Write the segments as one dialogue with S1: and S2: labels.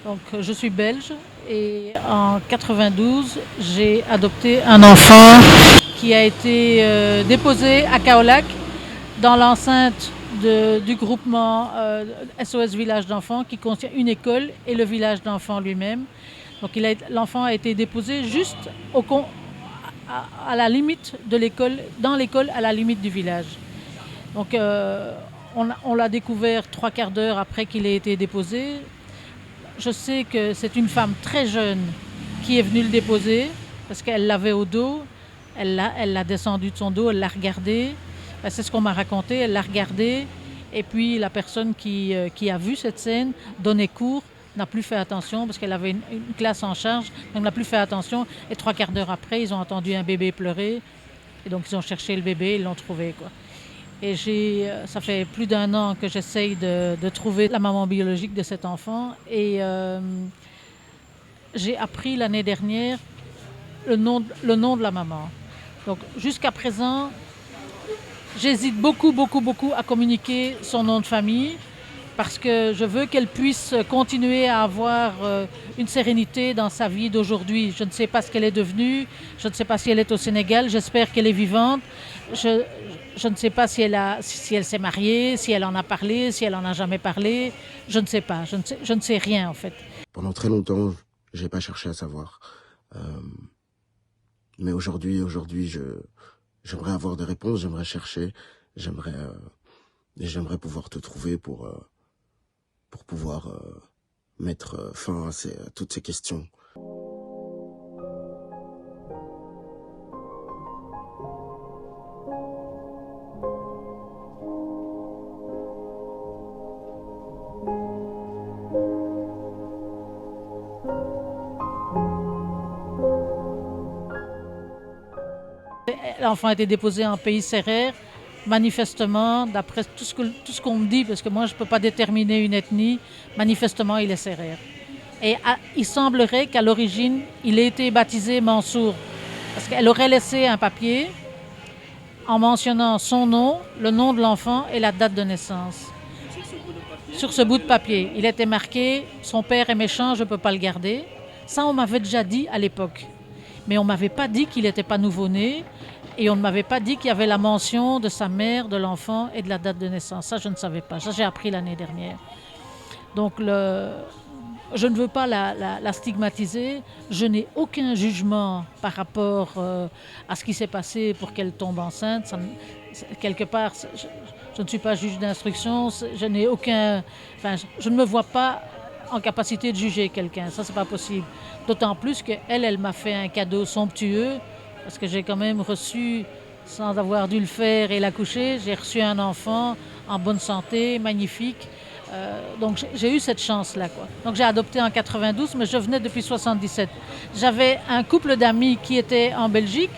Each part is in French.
S1: Donc, je suis belge et en 92, j'ai adopté un enfant qui a été déposé à Kaolack dans l'enceinte du groupement SOS Village d'enfants qui contient une école et le village d'enfants lui-même. Donc l'enfant a été déposé juste à la limite de l'école, dans l'école à la limite du village. Donc on l'a découvert 3/4 d'heure après qu'il ait été déposé. Je sais que c'est une femme très jeune qui est venue le déposer parce qu'elle l'avait au dos. Elle l'a descendu de son dos, elle l'a regardé. C'est ce qu'on m'a raconté, elle l'a regardé. Et puis la personne qui a vu cette scène donnait cours, n'a plus fait attention parce qu'elle avait une classe en charge, donc n'a plus fait attention. Et 3/4 d'heure après, ils ont entendu un bébé pleurer. Et donc ils ont cherché le bébé, ils l'ont trouvé, quoi. Et ça fait plus d'1 an que j'essaye de trouver la maman biologique de cet enfant. Et j'ai appris l'année dernière le nom de la maman. Donc jusqu'à présent, j'hésite beaucoup à communiquer son nom de famille parce que je veux qu'elle puisse continuer à avoir une sérénité dans sa vie d'aujourd'hui. Je ne sais pas ce qu'elle est devenue, je ne sais pas si elle est au Sénégal, j'espère qu'elle est vivante. Je ne sais pas si elle s'est mariée, si elle en a parlé, si elle en a jamais parlé. Je ne sais pas, je ne sais rien en fait.
S2: Pendant très longtemps, j'ai pas cherché à savoir. Mais aujourd'hui, j'aimerais avoir des réponses, j'aimerais chercher, j'aimerais pouvoir te trouver pour pouvoir mettre fin à toutes ces questions.
S1: L'enfant a été déposé en pays sérère. Manifestement, d'après tout ce qu'on me dit, parce que moi je ne peux pas déterminer une ethnie, manifestement il est sérère. Et il semblerait qu'à l'origine, il ait été baptisé Mansour. Parce qu'elle aurait laissé un papier en mentionnant son nom, le nom de l'enfant et la date de naissance. Sur ce bout de papier, il était marqué « Son père est méchant, je ne peux pas le garder ». Ça, on m'avait déjà dit à l'époque. Mais on ne m'avait pas dit qu'il n'était pas nouveau-né et on ne m'avait pas dit qu'il y avait la mention de sa mère, de l'enfant et de la date de naissance. Ça, je ne savais pas. Ça, j'ai appris l'année dernière. Donc, je ne veux pas la stigmatiser. Je n'ai aucun jugement par rapport à ce qui s'est passé pour qu'elle tombe enceinte. Quelque part, je ne suis pas juge d'instruction. Je ne me vois pas en capacité de juger quelqu'un. Ça, c'est pas possible. D'autant plus qu'elle m'a fait un cadeau somptueux parce que j'ai quand même reçu, sans avoir dû le faire et l'accoucher, j'ai reçu un enfant en bonne santé, magnifique. Donc j'ai eu cette chance-là, quoi. Donc j'ai adopté en 92, mais je venais depuis 77. J'avais un couple d'amis qui étaient en Belgique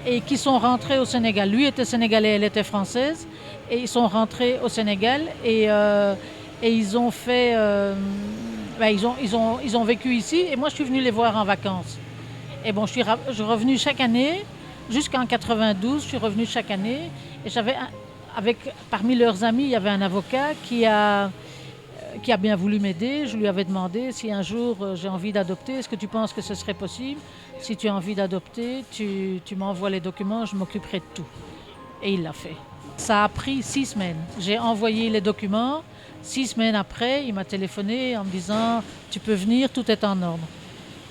S1: et qui sont rentrés au Sénégal. Lui était sénégalais, elle était française. Et ils sont rentrés au Sénégal et ils ont fait... ils ont vécu ici et moi je suis venue les voir en vacances. Et bon, je suis revenue chaque année, jusqu'en 92, je suis revenue chaque année. Et parmi leurs amis, il y avait un avocat qui a bien voulu m'aider. Je lui avais demandé si un jour j'ai envie d'adopter, est-ce que tu penses que ce serait possible? Si tu as envie d'adopter, tu m'envoies les documents, je m'occuperai de tout. Et il l'a fait. Ça a pris 6 semaines. J'ai envoyé les documents. 6 semaines après, il m'a téléphoné en me disant « Tu peux venir, tout est en ordre ».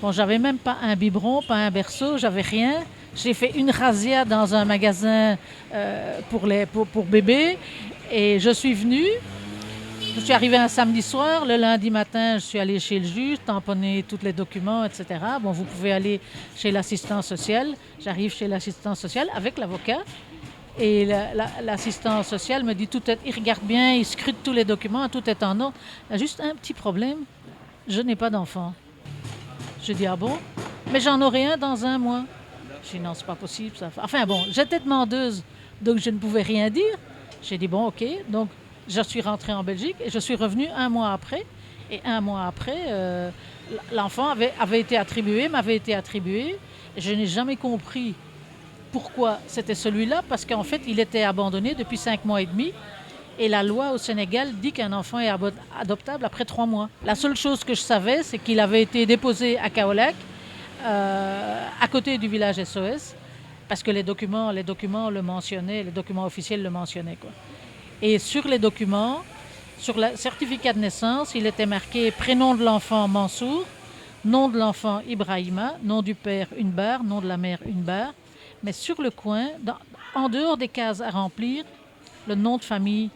S1: Bon, j'avais même pas un biberon, pas un berceau, j'avais rien. J'ai fait une razzia dans un magasin pour bébés et je suis venue. Je suis arrivée un samedi soir. Le lundi matin, je suis allée chez le juge, tamponner tous les documents, etc. Bon, vous pouvez aller chez l'assistant social. J'arrive chez l'assistant social avec l'avocat. Et l'assistant social me dit il regarde bien, il scrute tous les documents, tout est en ordre. Il y a juste un petit problème, je n'ai pas d'enfant. Je dis ah bon? Mais j'en aurai un dans 1 mois. Je dis non, c'est pas possible ça. Enfin bon, j'étais demandeuse, donc je ne pouvais rien dire. J'ai dit bon, ok. Donc je suis rentrée en Belgique et je suis revenue 1 mois après. Et 1 mois après, l'enfant m'avait été attribué. Et je n'ai jamais compris pourquoi c'était celui-là, parce qu'en fait, il était abandonné depuis 5 mois et demi. Et la loi au Sénégal dit qu'un enfant est adoptable après 3 mois. La seule chose que je savais, c'est qu'il avait été déposé à Kaolack, à côté du village SOS, parce que les documents le mentionnaient, les documents officiels le mentionnaient, quoi. Et sur les documents, sur le certificat de naissance, il était marqué prénom de l'enfant Mansour, nom de l'enfant Ibrahima, nom du père une barre, nom de la mère une barre. Mais sur le coin, en dehors des cases à remplir, le nom de famille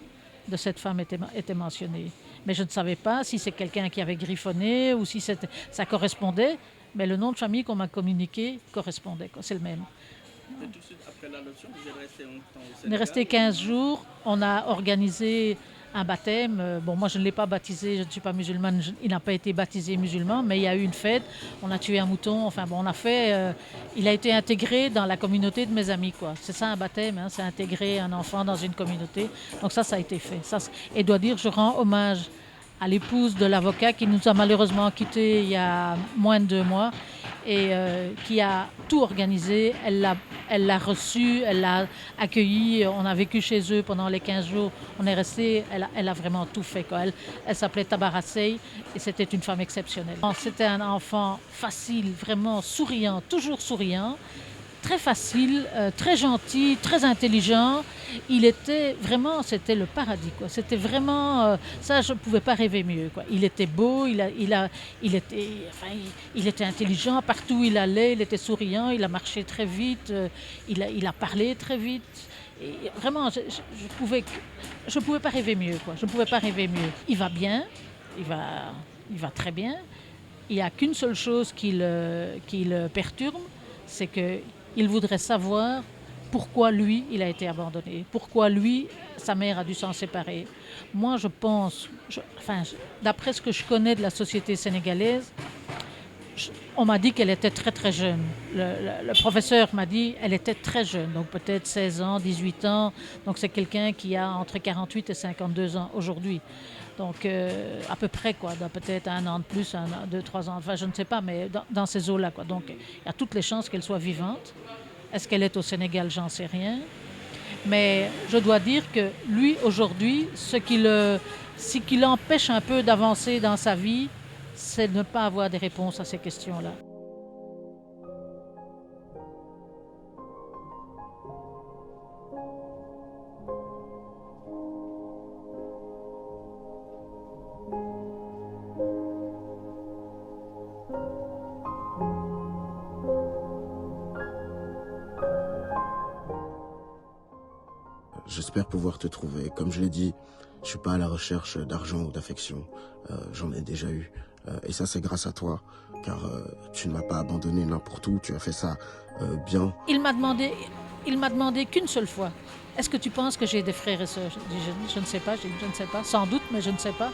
S1: de cette femme était mentionné. Mais je ne savais pas si c'est quelqu'un qui avait griffonné ou si ça correspondait. Mais le nom de famille qu'on m'a communiqué correspondait, quoi. C'est le même.
S3: Et tout de suite après l'adoption, vous êtes resté longtemps au
S1: On est
S3: Sénégal?
S1: resté 15 jours. On a organisé un baptême. Bon, moi, je ne l'ai pas baptisé, je ne suis pas musulmane. Il n'a pas été baptisé musulman, mais il y a eu une fête. On a tué un mouton. Enfin, bon, on a fait. Il a été intégré dans la communauté de mes amis, quoi. C'est ça un baptême, hein, c'est intégrer un enfant dans une communauté. Donc ça a été fait. Et dois dire, je rends hommage à l'épouse de l'avocat qui nous a malheureusement quittés il y a moins de 2 mois et qui a tout organisé. Elle l'a reçu, elle l'a accueilli. On a vécu chez eux pendant les 15 jours. On est resté. Elle a vraiment tout fait, quoi. Elle s'appelait Tabarassey et c'était une femme exceptionnelle. C'était un enfant facile, vraiment souriant, toujours souriant. Très facile, très gentil, très intelligent. C'était le paradis, quoi. C'était vraiment, ça, je ne pouvais pas rêver mieux, quoi. Il était beau, il était intelligent, partout où il allait, il était souriant, il a marché très vite, il a parlé très vite. Et vraiment, je pouvais pas rêver mieux, quoi. Je ne pouvais pas rêver mieux. Il va bien, il va très bien. Il n'y a qu'une seule chose qui le perturbe, c'est qu'il voudrait savoir pourquoi lui, il a été abandonné, pourquoi lui, sa mère a dû s'en séparer. Moi, je pense, d'après ce que je connais de la société sénégalaise, on m'a dit qu'elle était très très jeune. Le professeur m'a dit qu'elle était très jeune, donc peut-être 16 ans, 18 ans. Donc c'est quelqu'un qui a entre 48 et 52 ans aujourd'hui. Donc à peu près, quoi, peut-être 1 an de plus, 1 an, 2, 3 ans, enfin je ne sais pas, mais dans ces eaux-là, quoi. Donc il y a toutes les chances qu'elle soit vivante. Est-ce qu'elle est au Sénégal? J'en sais rien. Mais je dois dire que lui, aujourd'hui, ce qui l'empêche un peu d'avancer dans sa vie, c'est de ne pas avoir des réponses à ces questions-là.
S2: J'espère pouvoir te trouver. Comme je l'ai dit, je suis pas à la recherche d'argent ou d'affection. J'en ai déjà eu. Et ça, c'est grâce à toi, car tu ne m'as pas abandonné n'importe où. Tu as fait ça bien.
S1: Il m'a demandé qu'une seule fois. Est-ce que tu penses que j'ai des frères et sœurs? Je dis, je ne sais pas. Je ne sais pas. Sans doute, mais je ne sais pas.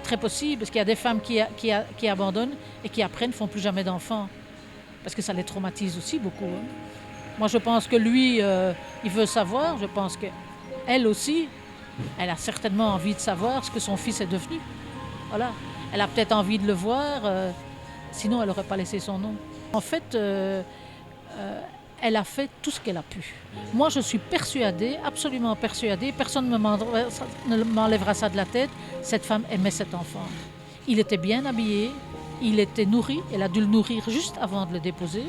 S1: Très possible, parce qu'il y a des femmes qui abandonnent et qui après ne font plus jamais d'enfants. Parce que ça les traumatise aussi beaucoup, hein. Moi, je pense que lui, il veut savoir. Je pense qu'elle aussi, elle a certainement envie de savoir ce que son fils est devenu. Voilà. Elle a peut-être envie de le voir, sinon elle n'aurait pas laissé son nom. En fait, elle a fait tout ce qu'elle a pu. Moi, je suis persuadée, absolument persuadée, personne ne m'enlèvera ça de la tête, cette femme aimait cet enfant. Il était bien habillé, il était nourri, elle a dû le nourrir juste avant de le déposer,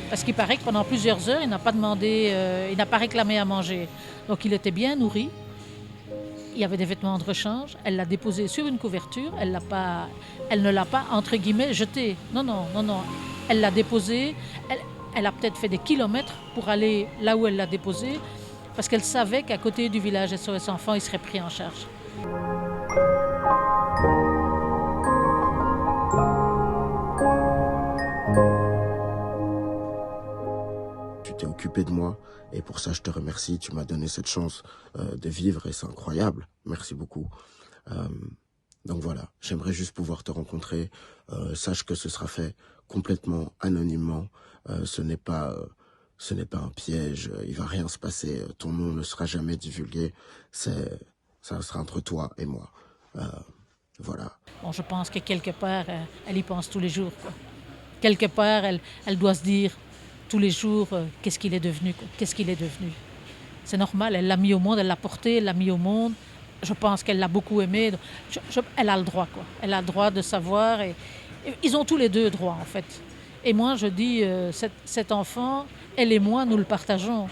S1: parce qu'il paraît que pendant plusieurs heures, il n'a pas réclamé à manger. Donc il était bien nourri, il y avait des vêtements de rechange, elle l'a déposé sur une couverture, elle ne l'a pas, entre guillemets, jeté. Non, elle l'a déposé, elle a peut-être fait des kilomètres pour aller là où elle l'a déposé, parce qu'elle savait qu'à côté du village SOS Enfants, il serait pris en charge.
S2: Tu t'es occupé de moi et pour ça je te remercie. Tu m'as donné cette chance de vivre et c'est incroyable. Merci beaucoup. Donc voilà, j'aimerais juste pouvoir te rencontrer. Sache que ce sera fait complètement anonymement. Ce n'est pas un piège. Il va rien se passer. Ton nom ne sera jamais divulgué. Ça sera entre toi et moi. Voilà.
S1: Bon, je pense que quelque part, elle y pense tous les jours, quoi. Quelque part, elle doit se dire tous les jours, qu'est-ce qu'il est devenu, quoi. Qu'est-ce qu'il est devenu. C'est normal, elle l'a mis au monde, elle l'a porté, elle l'a mis au monde. je pense qu'elle l'a beaucoup aimé. Donc, elle a le droit, quoi. Elle a le droit de savoir. Et ils ont tous les deux droit, en fait. Et moi, je dis, cet enfant, elle et moi, nous le partageons.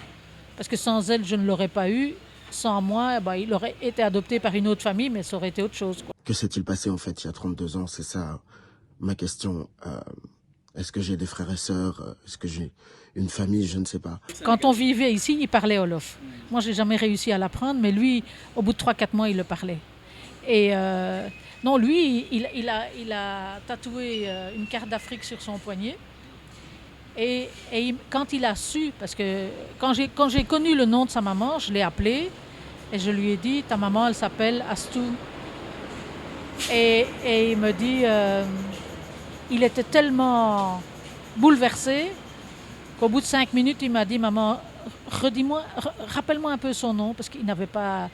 S1: Parce que sans elle, je ne l'aurais pas eu. Sans moi, il aurait été adopté par une autre famille, mais ça aurait été autre chose, quoi.
S2: Que s'est-il passé en fait il y a 32 ans? C'est ça ma question. Est-ce que j'ai des frères et sœurs? Est-ce que j'ai une famille? Je ne sais pas.
S1: Quand on vivait ici, il parlait Wolof. Moi, je n'ai jamais réussi à l'apprendre, mais lui, au bout de 3-4 mois, il le parlait. Et non, lui, il a tatoué une carte d'Afrique sur son poignet. Et quand il a su, parce que quand j'ai connu le nom de sa maman, je l'ai appelé et je lui ai dit, ta maman, elle s'appelle Astou. Et il me dit, il était tellement bouleversé qu'au bout de 5 minutes, il m'a dit, maman, rappelle-moi un peu son nom, parce qu'il n'avait pas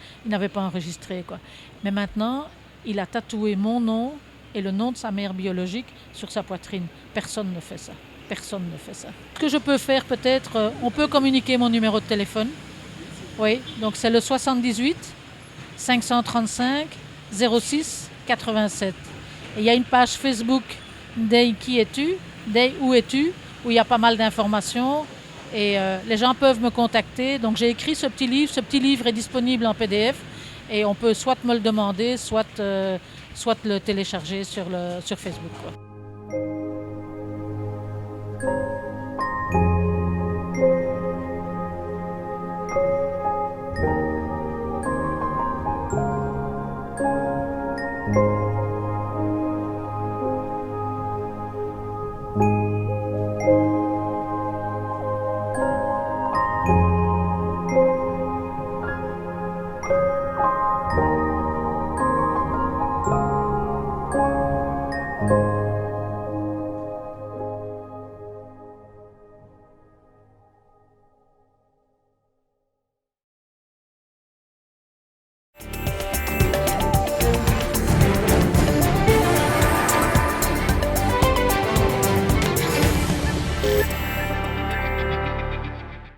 S1: enregistré, quoi. Mais maintenant, il a tatoué mon nom et le nom de sa mère biologique sur sa poitrine. Personne ne fait ça. Personne ne fait ça. Ce que je peux faire, peut-être, on peut communiquer mon numéro de téléphone. Oui, donc c'est le 78 535 06 87. Et il y a une page Facebook Day Qui es-tu? Day Où es-tu? Où il y a pas mal d'informations. Et les gens peuvent me contacter. Donc j'ai écrit ce petit livre. Ce petit livre est disponible en PDF. Et on peut soit me le demander, soit le télécharger sur Facebook, quoi.